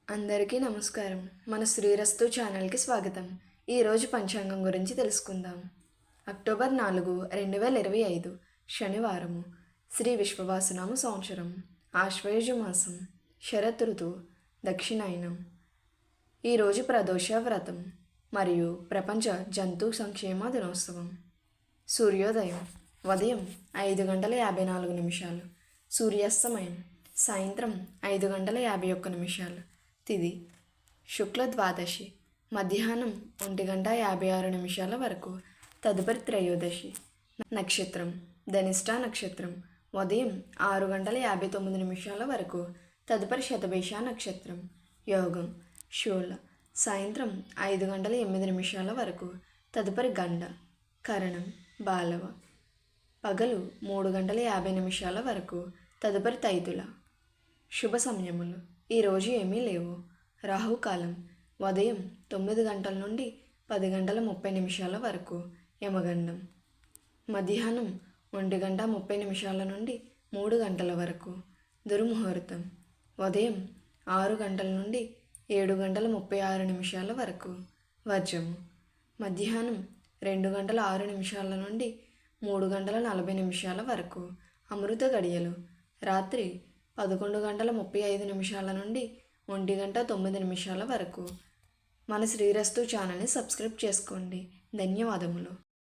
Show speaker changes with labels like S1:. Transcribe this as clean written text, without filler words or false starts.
S1: అందరికీ నమస్కారం. మన శ్రీరస్తు ఛానల్కి స్వాగతం. ఈరోజు పంచాంగం గురించి తెలుసుకుందాం. అక్టోబర్ 4, 2025 శనివారము. శ్రీ విశ్వవాసునామ సంవత్సరం, ఆశ్వయుజ మాసం, శరత్ ఋతువు, దక్షిణాయనం. ఈరోజు ప్రదోష వ్రతం మరియు ప్రపంచ జంతు సంక్షేమ దినోత్సవం. సూర్యోదయం ఉదయం 5:54. సూర్యాస్తమయం సాయంత్రం 5:51. తిది శుక్ల ద్వాదశి మధ్యాహ్నం 1:56 వరకు. తదుపరి త్రయోదశి. నక్షత్రం ధనిష్ట నక్షత్రం ఉదయం 6:59 వరకు. తదుపరి శతభిష నక్షత్రం. యోగం శూల సాయంత్రం 5:08 వరకు. తదుపరి గండ. కరణం బాలవ పగలు 3:50 వరకు. తదుపరి తైతుల. శుభ సమయములు ఈరోజు ఏమీ లేవు. రాహుకాలం ఉదయం 9 గంటల నుండి 10:30 వరకు. యమగండం మధ్యాహ్నం 1:30 నుండి 3 గంటల వరకు. దుర్ముహూర్తం ఉదయం 6 గంటల నుండి 7:36 వరకు. వర్జము మధ్యాహ్నం 2:06 నుండి 3:40 వరకు. అమృత గడియలు రాత్రి 11:35 నుండి 1:09 వరకు. మన శ్రీరస్తు ఛానల్ని సబ్స్క్రైబ్ చేసుకోండి. ధన్యవాదములు.